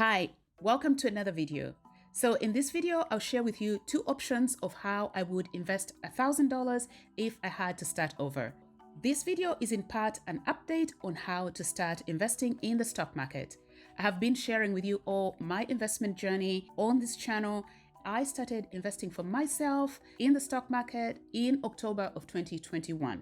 Hi, welcome to another video. So in this video, I'll share with you two options of how I would invest $1,000 if I had to start over. This video is in part an update on how to start investing in the stock market. I have been sharing with you all my investment journey on this channel. I started investing for myself in the stock market in October of 2021.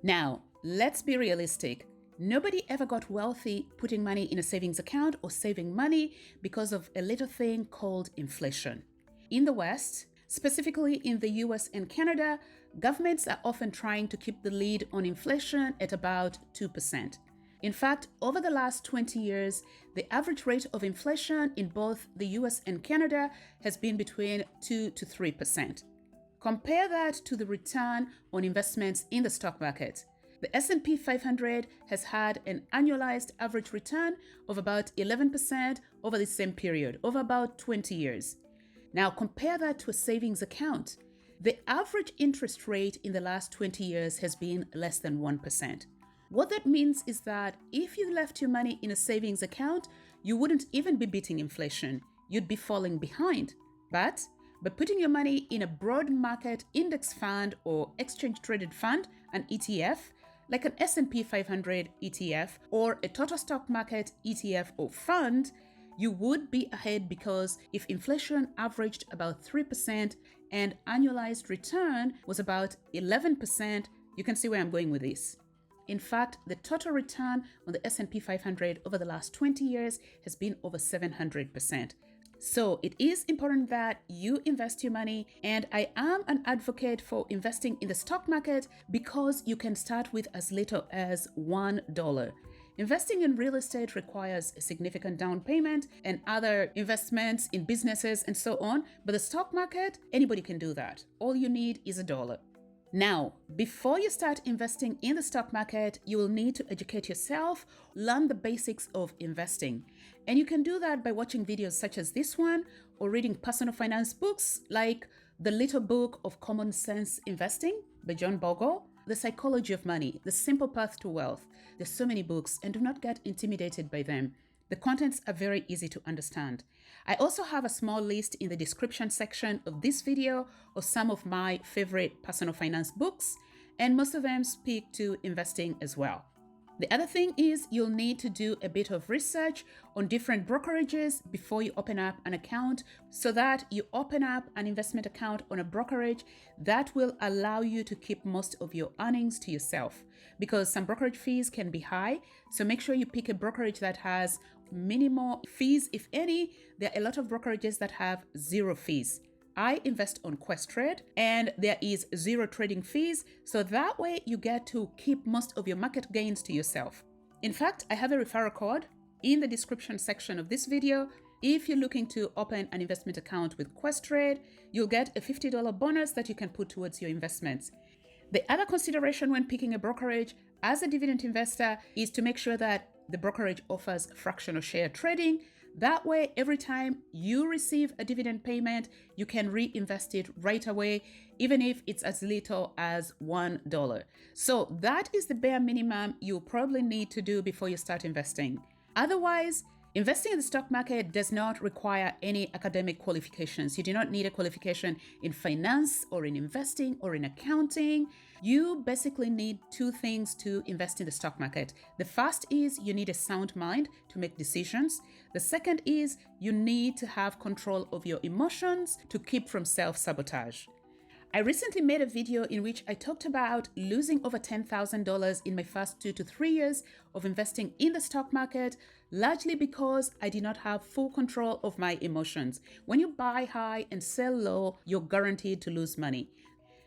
Now, let's be realistic. Nobody ever got wealthy putting money in a savings account or saving money because of a little thing called inflation. In the West, specifically in the US and Canada, governments are often trying to keep the lead on inflation at about 2%. In fact, over the last 20 years, the average rate of inflation in both the US and Canada has been between 2 to 3%. Compare that to the return on investments in the stock market. The S&P 500 has had an annualized average return of about 11% over the same period, over about 20 years. Now compare that to a savings account. The average interest rate in the last 20 years has been less than 1%. What that means is that if you left your money in a savings account, you wouldn't even be beating inflation. You'd be falling behind. But by putting your money in a broad market index fund or exchange traded fund, an ETF, like an S&P 500 ETF or a total stock market ETF or fund, you would be ahead because if inflation averaged about 3% and annualized return was about 11%, you can see where I'm going with this. In fact, the total return on the S&P 500 over the last 20 years has been over 700%. So it is important that you invest your money, and I am an advocate for investing in the stock market because you can start with as little as $1. Investing in real estate requires a significant down payment and other investments in businesses and so on, but the stock market, anybody can do that. All you need is $1. Now, before you start investing in the stock market, you will need to educate yourself, learn the basics of investing. And you can do that by watching videos such as this one or reading personal finance books like The Little Book of Common Sense Investing by John Bogle, The Psychology of Money, The Simple Path to Wealth. There's so many books, and do not get intimidated by them. The contents are very easy to understand. I also have a small list in the description section of this video of some of my favorite personal finance books, and most of them speak to investing as well. The other thing is you'll need to do a bit of research on different brokerages before you open up an account, so that you open up an investment account on a brokerage that will allow you to keep most of your earnings to yourself, because some brokerage fees can be high. So make sure you pick a brokerage that has minimal fees, if any. There are a lot of brokerages that have zero fees. I invest on Questrade and there is zero trading fees, so that way you get to keep most of your market gains to yourself. In fact, I have a referral code in the description section of this video. If you're looking to open an investment account with Questrade, you'll get a $50 bonus that you can put towards your investments. The other consideration when picking a brokerage as a dividend investor is to make sure that the brokerage offers fractional share trading. That way, every time you receive a dividend payment, you can reinvest it right away, even if it's as little as $1. So that is the bare minimum you'll probably need to do before you start investing. Otherwise, investing in the stock market does not require any academic qualifications. You do not need a qualification in finance or in investing or in accounting. You basically need two things to invest in the stock market. The first is you need a sound mind to make decisions. The second is you need to have control of your emotions to keep from self-sabotage. I recently made a video in which I talked about losing over $10,000 in my first 2 to 3 years of investing in the stock market, largely because I did not have full control of my emotions. When you buy high and sell low, you're guaranteed to lose money.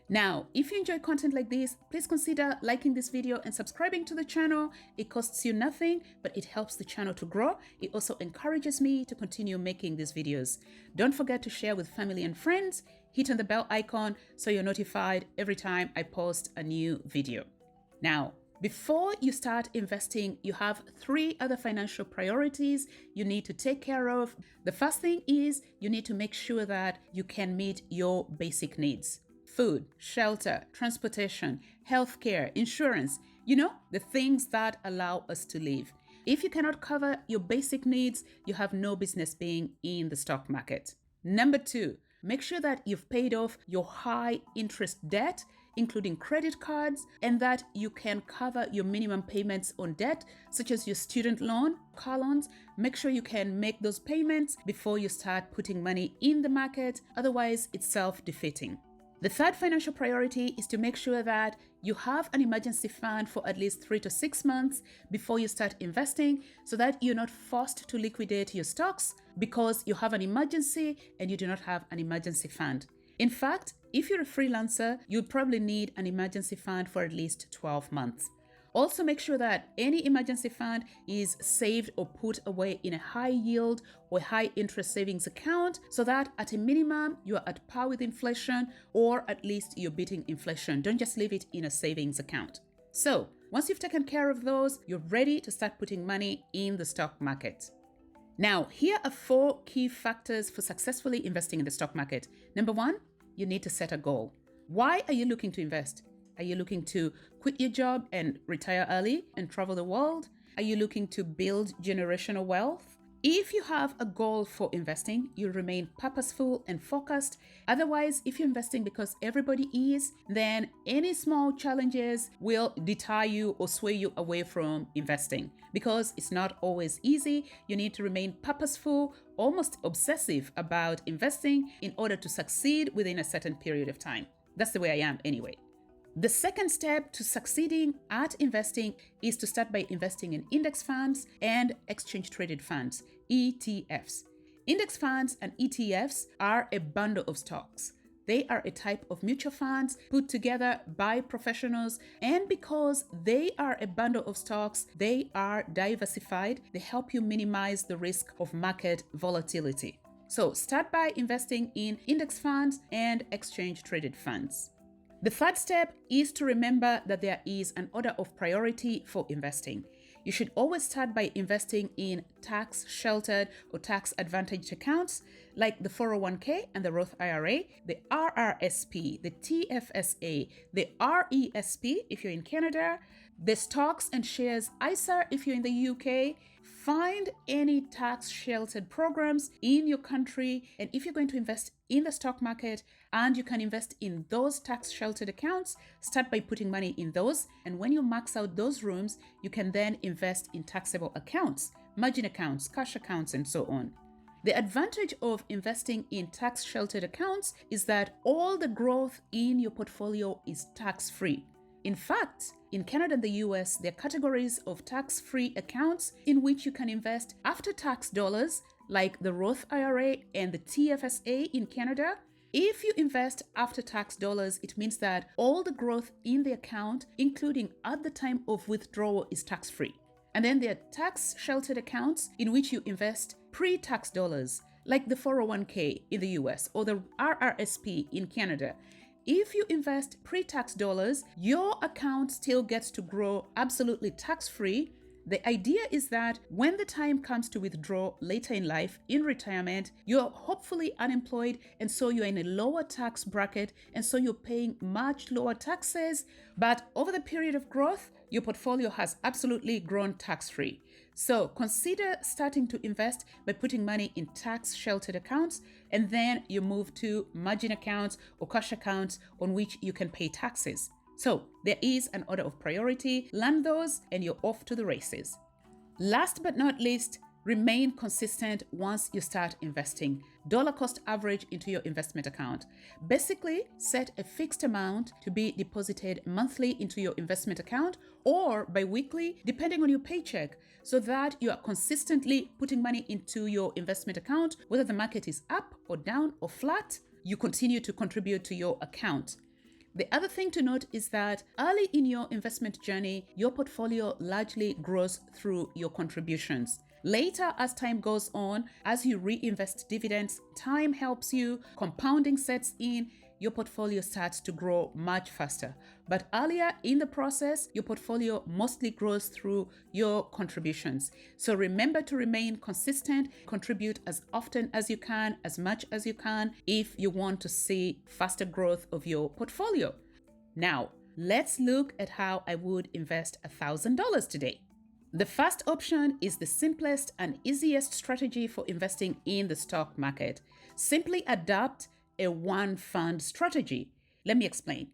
Now, if you enjoy content like this, please consider liking this video and subscribing to the channel. It costs you nothing, but it helps the channel to grow. It also encourages me to continue making these videos. Don't forget to share with family and friends. Hit on the bell icon so you're notified every time I post a new video. Now, before you start investing, you have 3 other financial priorities you need to take care of. The first thing is you need to make sure that you can meet your basic needs. Food, shelter, transportation, healthcare, insurance, the things that allow us to live. If you cannot cover your basic needs, you have no business being in the stock market. Number 2, make sure that you've paid off your high interest debt, including credit cards, and that you can cover your minimum payments on debt, such as your student loan, car loans. Make sure you can make those payments before you start putting money in the market. Otherwise, it's self-defeating. The third financial priority is to make sure that you have an emergency fund for at least 3 to 6 months before you start investing, so that you're not forced to liquidate your stocks because you have an emergency and you do not have an emergency fund. In fact, if you're a freelancer, you'll probably need an emergency fund for at least 12 months. Also, make sure that any emergency fund is saved or put away in a high yield or high interest savings account, so that at a minimum you are at par with inflation, or at least you're beating inflation. Don't just leave it in a savings account. So once you've taken care of those, you're ready to start putting money in the stock market. Now, here are 4 key factors for successfully investing in the stock market. Number 1, you need to set a goal. Why are you looking to invest? Are you looking to quit your job and retire early and travel the world? Are you looking to build generational wealth? If you have a goal for investing, you'll remain purposeful and focused. Otherwise, if you're investing because everybody is, then any small challenges will deter you or sway you away from investing, because it's not always easy. You need to remain purposeful, almost obsessive about investing in order to succeed within a certain period of time. That's the way I am anyway. The second step to succeeding at investing is to start by investing in index funds and exchange traded funds, ETFs. Index funds and ETFs are a bundle of stocks. They are a type of mutual funds put together by professionals, and because they are a bundle of stocks, they are diversified. They help you minimize the risk of market volatility. So start by investing in index funds and exchange traded funds. The third step is to remember that there is an order of priority for investing. You should always start by investing in tax-sheltered or tax-advantaged accounts like the 401k and the Roth IRA, the RRSP, the TFSA, the RESP if you're in Canada, the stocks and shares ISA if you're in the UK. Find any tax-sheltered programs in your country, and if you're going to invest in the stock market and you can invest in those tax-sheltered accounts, start by putting money in those, and when you max out those rooms, you can then invest in taxable accounts, margin accounts, cash accounts, and so on. The advantage of investing in tax-sheltered accounts is that all the growth in your portfolio is tax-free. In fact, in Canada and the US, there are categories of tax-free accounts in which you can invest after-tax dollars, like the Roth IRA and the TFSA in Canada. If you invest after-tax dollars, it means that all the growth in the account, including at the time of withdrawal, is tax-free. And then there are tax-sheltered accounts in which you invest pre-tax dollars, like the 401k in the US or the RRSP in Canada. If you invest pre-tax dollars, your account still gets to grow absolutely tax-free. The idea is that when the time comes to withdraw later in life, in retirement, you're hopefully unemployed, and so you're in a lower tax bracket, and so you're paying much lower taxes. But over the period of growth, your portfolio has absolutely grown tax-free. So consider starting to invest by putting money in tax-sheltered accounts, and then you move to margin accounts or cash accounts on which you can pay taxes. So there is an order of priority. Learn those and you're off to the races. Last but not least, remain consistent once you start investing. Dollar cost average into your investment account. Basically, set a fixed amount to be deposited monthly into your investment account or bi-weekly, depending on your paycheck, so that you are consistently putting money into your investment account. Whether the market is up or down or flat, you continue to contribute to your account. The other thing to note is that early in your investment journey, your portfolio largely grows through your contributions. Later, as time goes on, as you reinvest dividends, time helps you, compounding sets in, your portfolio starts to grow much faster. But earlier in the process, your portfolio mostly grows through your contributions. So remember to remain consistent, contribute as often as you can, as much as you can, if you want to see faster growth of your portfolio. Now, let's look at how I would invest $1,000 today. The first option is the simplest and easiest strategy for investing in the stock market. Simply adopt a one fund strategy. Let me explain.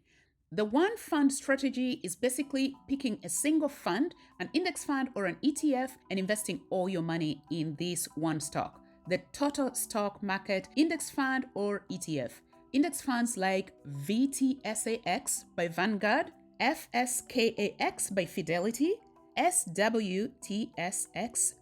The one fund strategy is basically picking a single fund, an index fund or an ETF, and investing all your money in this one stock, the total stock market index fund or ETF. Index funds like VTSAX by Vanguard, FSKAX by Fidelity, SWTSX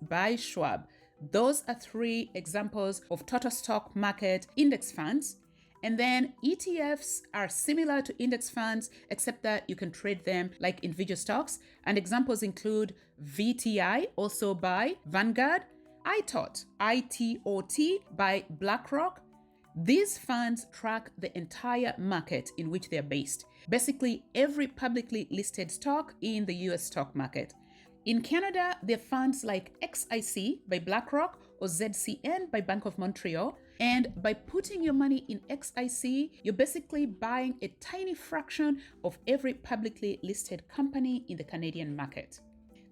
by Schwab. Those are 3 examples of total stock market index funds. And then ETFs are similar to index funds, except that you can trade them like individual stocks. And examples include VTI, also by Vanguard, ITOT, ITOT by BlackRock. These funds track the entire market in which they're based, basically every publicly listed stock in the US stock market. In Canada, there are funds like XIC by BlackRock or ZCN by Bank of Montreal. And by putting your money in XIC, you're basically buying a tiny fraction of every publicly listed company in the Canadian market.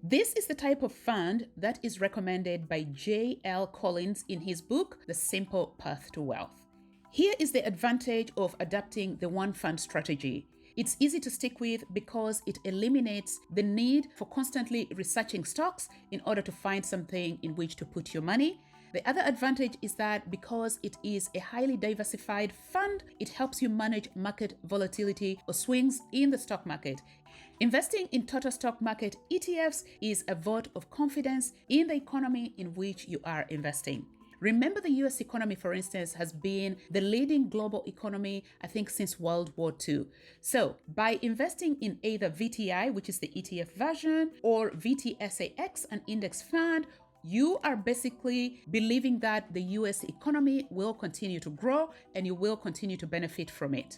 This is the type of fund that is recommended by J.L. Collins in his book, The Simple Path to Wealth. Here is the advantage of adopting the one fund strategy. It's easy to stick with because it eliminates the need for constantly researching stocks in order to find something in which to put your money. The other advantage is that because it is a highly diversified fund, it helps you manage market volatility or swings in the stock market. Investing in total stock market ETFs is a vote of confidence in the economy in which you are investing. Remember, the US economy, for instance, has been the leading global economy, I think, since World War II. So by investing in either VTI, which is the ETF version, or VTSAX, an index fund, you are basically believing that the US economy will continue to grow and you will continue to benefit from it.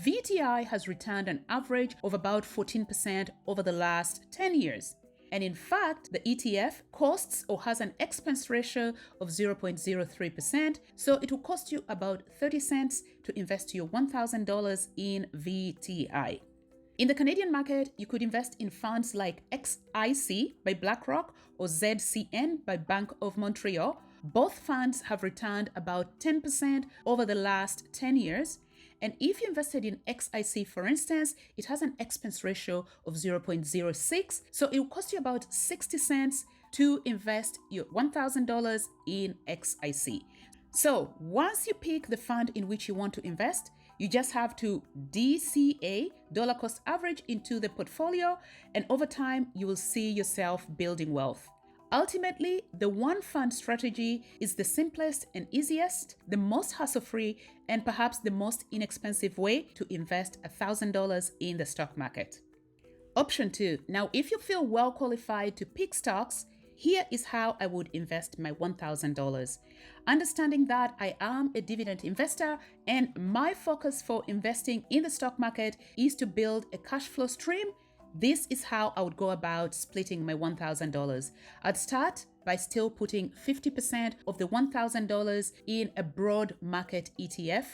VTI has returned an average of about 14% over the last 10 years. And in fact, the ETF costs or has an expense ratio of 0.03%, so it will cost you about 30 cents to invest your $1,000 in VTI. In the Canadian market, you could invest in funds like XIC by BlackRock or ZCN by Bank of Montreal. Both funds have returned about 10% over the last 10 years. And if you invested in XIC, for instance, it has an expense ratio of 0.06, so it will cost you about 60 cents to invest your $1,000 in XIC. So once you pick the fund in which you want to invest, you just have to DCA, dollar cost average, into the portfolio, and over time, you will see yourself building wealth. Ultimately, the one fund strategy is the simplest and easiest, the most hassle-free, and perhaps the most inexpensive way to invest $1,000 in the stock market. Option 2. Now, if you feel well qualified to pick stocks, here is how I would invest my $1,000. Understanding that I am a dividend investor and my focus for investing in the stock market is to build a cash flow stream, this is how I would go about splitting my $1,000. I'd start by still putting 50% of the $1,000 in a broad market ETF,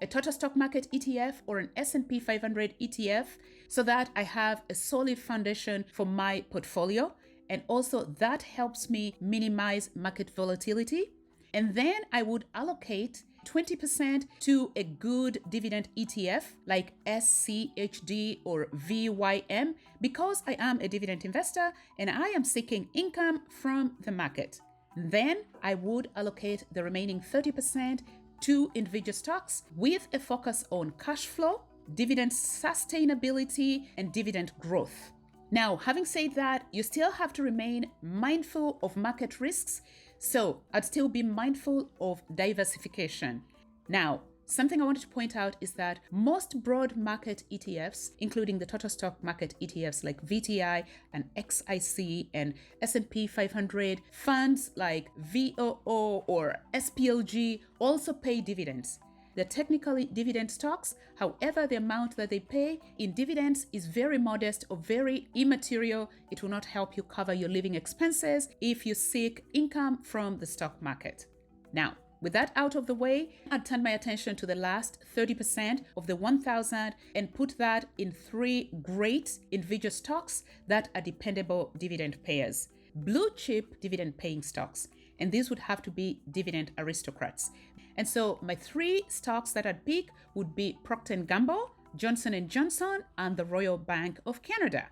a total stock market ETF, or an S&P 500 ETF, so that I have a solid foundation for my portfolio. And also that helps me minimize market volatility. And then I would allocate 20% to a good dividend ETF like SCHD or VYM because I am a dividend investor and I am seeking income from the market. Then I would allocate the remaining 30% to individual stocks with a focus on cash flow, dividend sustainability, and dividend growth. Now, having said that, you still have to remain mindful of market risks. So I'd still be mindful of diversification. Now, something I wanted to point out is that most broad market ETFs, including the total stock market ETFs like VTI and XIC and S&P 500, funds like VOO or SPLG also pay dividends. They're technically dividend stocks. However, the amount that they pay in dividends is very modest or very immaterial. It will not help you cover your living expenses if you seek income from the stock market. Now, with that out of the way, I'd turn my attention to the last 30% of the 1,000 and put that in 3 great individual stocks that are dependable dividend payers. blue chip dividend paying stocks. And these would have to be dividend aristocrats. And so my 3 stocks that I'd pick would be Procter & Gamble, Johnson & Johnson, and the Royal Bank of Canada.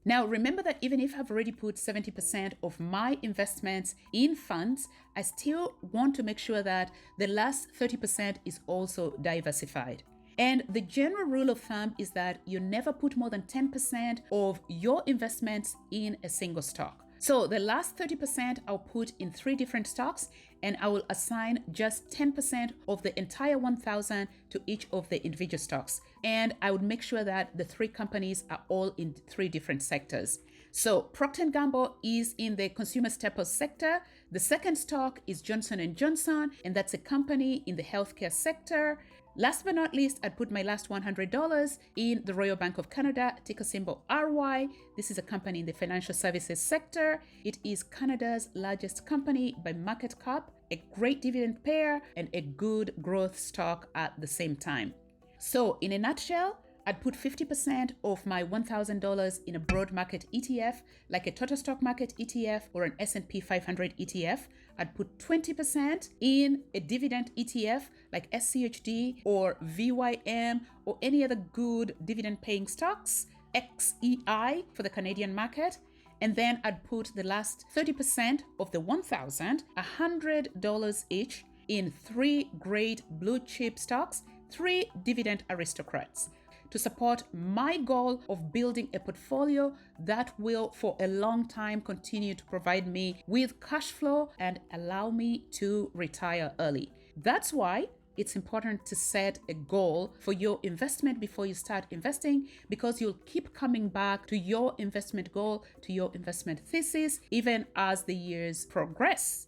Now, remember that even if I've already put 70% of my investments in funds, I still want to make sure that the last 30% is also diversified. And the general rule of thumb is that you never put more than 10% of your investments in a single stock. So the last 30% I'll put in 3 different stocks, and I will assign just 10% of the entire 1,000 to each of the individual stocks. And I would make sure that the 3 companies are all in 3 different sectors. So Procter & Gamble is in the consumer staples sector. The second stock is Johnson & Johnson, and that's a company in the healthcare sector. Last but not least, I'd put my last $100 in the Royal Bank of Canada, ticker symbol RY. This is a company in the financial services sector. It is Canada's largest company by market cap, a great dividend payer, and a good growth stock at the same time. So in a nutshell, I'd put 50% of my $1,000 in a broad market ETF, like a total stock market ETF or an S&P 500 ETF. I'd put 20% in a dividend ETF like SCHD or VYM or any other good dividend paying stocks, XEI for the Canadian market. And then I'd put the last 30% of the 1,000, $100 each, in 3 great blue chip stocks, 3 dividend aristocrats, to support my goal of building a portfolio that will for a long time continue to provide me with cash flow and allow me to retire early. That's why it's important to set a goal for your investment before you start investing, because you'll keep coming back to your investment goal, to your investment thesis, even as the years progress.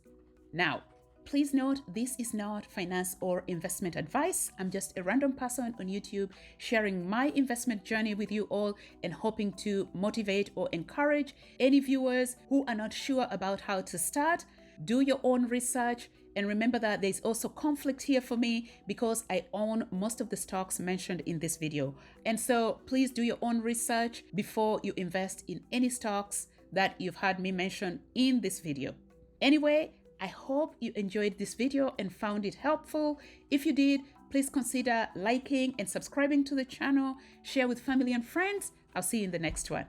Now, please note, this is not finance or investment advice. I'm just a random person on YouTube sharing my investment journey with you all and hoping to motivate or encourage any viewers who are not sure about how to start. Do your own research. And remember that there's also conflict here for me because I own most of the stocks mentioned in this video. And so please do your own research before you invest in any stocks that you've heard me mention in this video. Anyway, I hope you enjoyed this video and found it helpful. If you did, please consider liking and subscribing to the channel, share with family and friends. I'll see you in the next one.